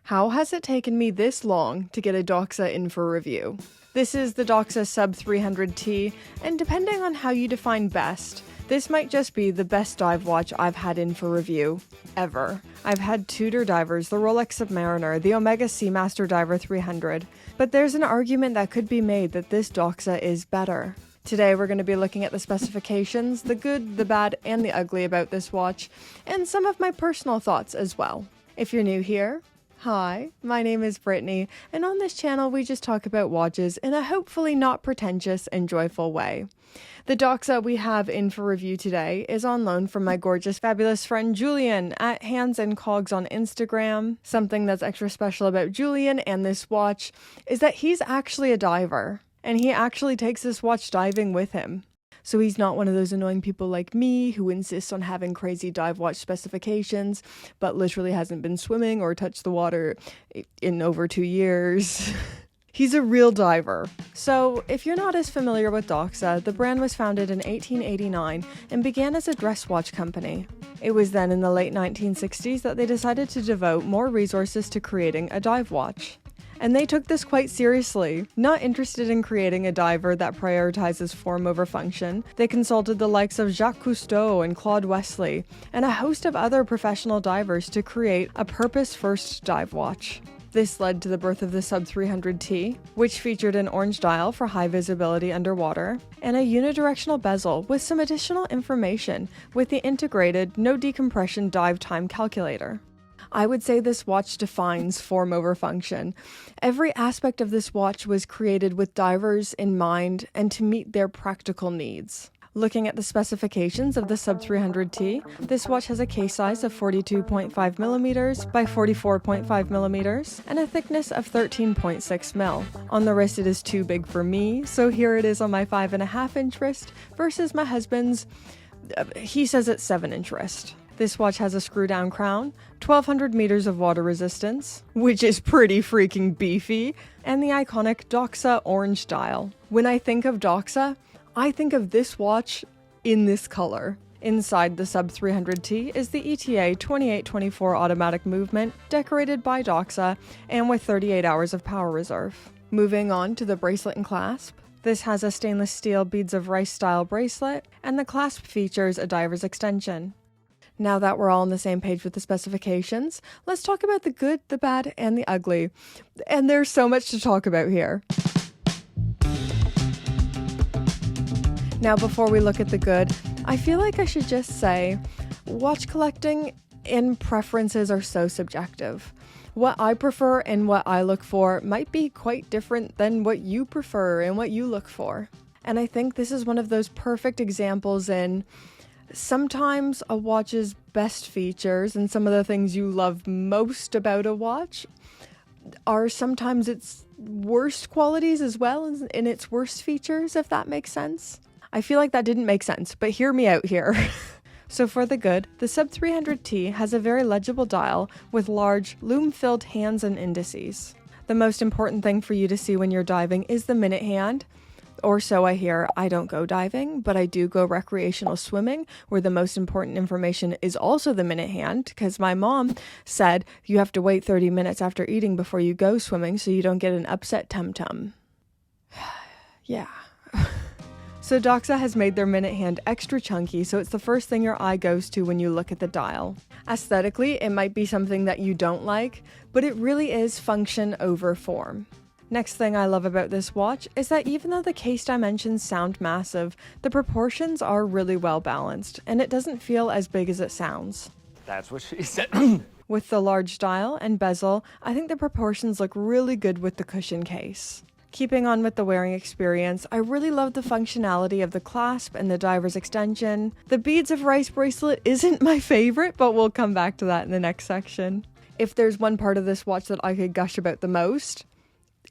How has it taken me this long to get a Doxa in for review? This is the Doxa Sub 300T, and depending on how you define best, this might just be the best dive watch I've had in for review, ever. I've had Tudor divers, the Rolex Submariner, the Omega Seamaster Diver 300, but there's an argument that could be made that this Doxa is better. Today we're going to be looking at the specifications, the good, the bad, and the ugly about this watch, and some of my personal thoughts as well. If you're new here, hi, my name is Brittany, and on this channel we just talk about watches in a hopefully not pretentious and joyful way. The Doxa we have in for review today is on loan from my gorgeous, fabulous friend Julian at Hands and Cogs on Instagram. Something that's extra special about Julian and this watch is that he's actually a diver, and he actually takes this watch diving with him. So he's not one of those annoying people like me who insists on having crazy dive watch specifications, but literally hasn't been swimming or touched the water in over 2 years. He's a real diver. So if you're not as familiar with Doxa, the brand was founded in 1889 and began as a dress watch company. It was then in the late 1960s that they decided to devote more resources to creating a dive watch. And they took this quite seriously. Not interested in creating a diver that prioritizes form over function, they consulted the likes of Jacques Cousteau and Claude Wesley, and a host of other professional divers to create a purpose-first dive watch. This led to the birth of the Sub 300T, which featured an orange dial for high visibility underwater, and a unidirectional bezel with some additional information with the integrated no decompression dive time calculator. I would say this watch defines form over function. Every aspect of this watch was created with divers in mind and to meet their practical needs. Looking at the specifications of the Sub 300T, this watch has a case size of 42.5 millimeters by 44.5 millimeters and a thickness of 13.6 mil. On the wrist it is too big for me, so here it is on my 5.5-inch wrist versus my husband's, he says it's 7-inch wrist. This watch has a screw-down crown, 1,200 meters of water resistance, which is pretty freaking beefy, and the iconic Doxa orange dial. When I think of Doxa, I think of this watch in this color. Inside the Sub 300T is the ETA 2824 automatic movement, decorated by Doxa, and with 38 hours of power reserve. Moving on to the bracelet and clasp. This has a stainless steel beads of rice style bracelet, and the clasp features a diver's extension. Now that we're all on the same page with the specifications, let's talk about the good, the bad, and the ugly. And there's so much to talk about here. Now, before we look at the good, I feel like I should just say, watch collecting and preferences are so subjective. What I prefer and what I look for might be quite different than what you prefer and what you look for. And I think this is one of those perfect examples in sometimes a watch's best features and some of the things you love most about a watch are sometimes its worst qualities as well in its worst features, if that makes sense. I feel like that didn't make sense, but hear me out here. So for the good, the Sub 300T has a very legible dial with large, lume-filled hands and indices. The most important thing for you to see when you're diving is the minute hand. Or so I hear. I don't go diving, but I do go recreational swimming, where the most important information is also the minute hand, because my mom said you have to wait 30 minutes after eating before you go swimming so you don't get an upset tum-tum. Yeah. So Doxa has made their minute hand extra chunky, so it's the first thing your eye goes to when you look at the dial. Aesthetically, it might be something that you don't like, but it really is function over form. Next thing I love about this watch is that even though the case dimensions sound massive, the proportions are really well balanced, and it doesn't feel as big as it sounds. That's what she said. With the large dial and bezel, I think the proportions look really good with the cushion case. Keeping on with the wearing experience, I really love the functionality of the clasp and the diver's extension. The beads of rice bracelet isn't my favorite, but we'll come back to that in the next section. If there's one part of this watch that I could gush about the most,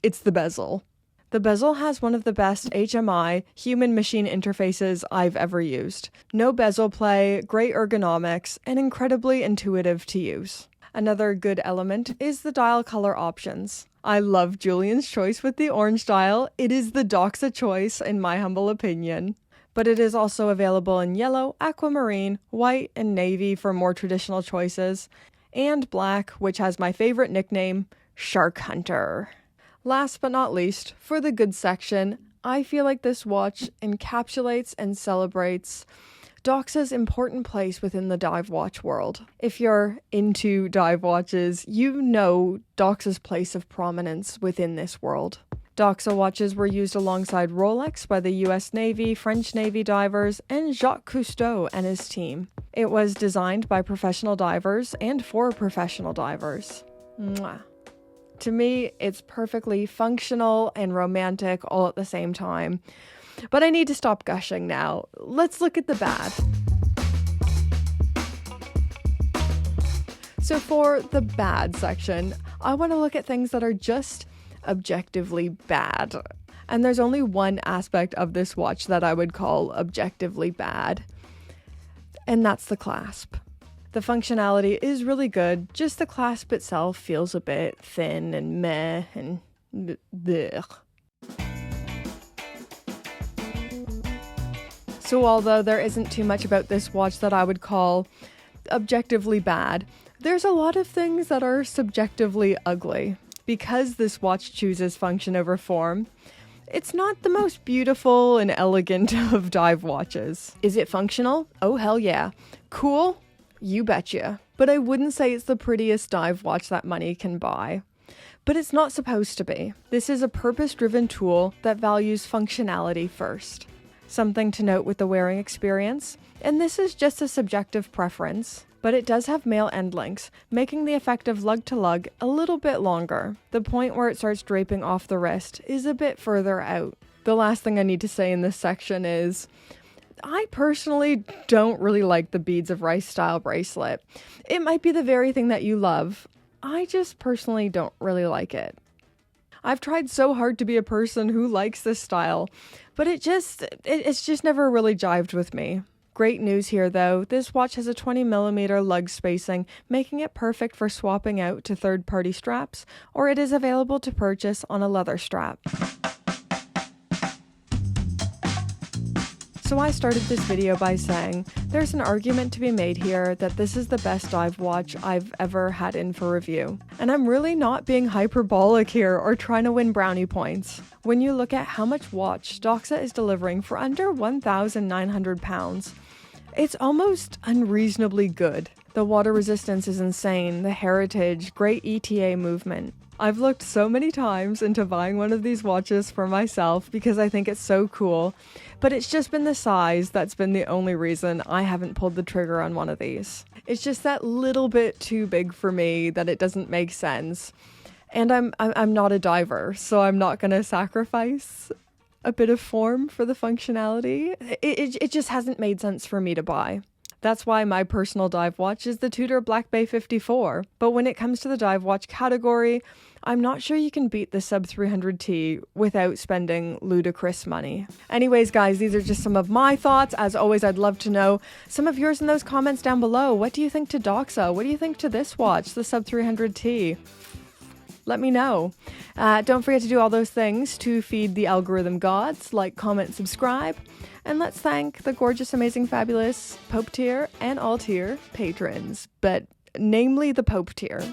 it's the bezel. The bezel has one of the best HMI, human-machine interfaces I've ever used. No bezel play, great ergonomics, and incredibly intuitive to use. Another good element is the dial color options. I love Julian's choice with the orange dial. It is the Doxa choice, in my humble opinion. But it is also available in yellow, aquamarine, white, and navy for more traditional choices. and black, which has my favorite nickname, Shark Hunter. Last but not least, for the good section, I feel like this watch encapsulates and celebrates Doxa's important place within the dive watch world. If you're into dive watches, you know Doxa's place of prominence within this world. Doxa watches were used alongside Rolex by the US Navy, French Navy divers, and Jacques Cousteau and his team. It was designed by professional divers and for professional divers. Mwah. To me, it's perfectly functional and romantic all at the same time. But I need to stop gushing now. Let's look at the bad. So for the bad section, I want to look at things that are just objectively bad. And there's only one aspect of this watch that I would call objectively bad, and that's the clasp. The functionality is really good, just the clasp itself feels a bit thin and meh and blech. So although there isn't too much about this watch that I would call objectively bad, there's a lot of things that are subjectively ugly. Because this watch chooses function over form, it's not the most beautiful and elegant of dive watches. Is it functional? Oh hell yeah. Cool? You betcha. But I wouldn't say it's the prettiest dive watch that money can buy. But it's not supposed to be. This is a purpose-driven tool that values functionality first. Something to note with the wearing experience, and this is just a subjective preference, but it does have male end links, making the effect of lug to lug a little bit longer. The point where it starts draping off the wrist is a bit further out. The last thing I need to say in this section is, I personally don't really like the beads of rice style bracelet. It might be the very thing that you love. I just personally don't really like it. I've tried so hard to be a person who likes this style, but it's just never really jived with me. Great news here though, this watch has a 20mm lug spacing, making it perfect for swapping out to third-party straps, or it is available to purchase on a leather strap. So I started this video by saying, there's an argument to be made here that this is the best dive watch I've ever had in for review. And I'm really not being hyperbolic here or trying to win brownie points. When you look at how much watch Doxa is delivering for under 1,900 pounds, it's almost unreasonably good. The water resistance is insane, the heritage, great ETA movement. I've looked so many times into buying one of these watches for myself because I think it's so cool, but it's just been the size that's been the only reason I haven't pulled the trigger on one of these. It's just that little bit too big for me that it doesn't make sense. And I'm not a diver, so I'm not going to sacrifice a bit of form for the functionality. It just hasn't made sense for me to buy. That's why my personal dive watch is the Tudor Black Bay 54. But when it comes to the dive watch category, I'm not sure you can beat the Sub 300T without spending ludicrous money. Anyways, guys, these are just some of my thoughts. As always, I'd love to know some of yours in those comments down below. What do you think to Doxa? What do you think to this watch, the Sub 300T? Let me know. Don't forget to do all those things to feed the algorithm gods, like, comment, subscribe. And let's thank the gorgeous, amazing, fabulous Pope tier and all tier patrons, but namely the Pope tier.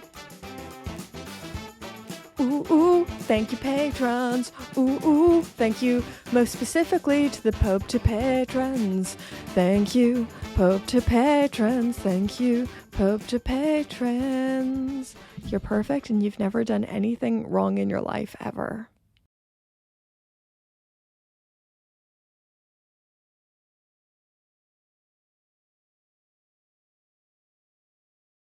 Ooh, ooh, thank you, patrons. Ooh, ooh, thank you most specifically to the Pope to patrons. Thank you, Pope to patrons. Thank you, Pope to patrons. You're perfect and you've never done anything wrong in your life ever.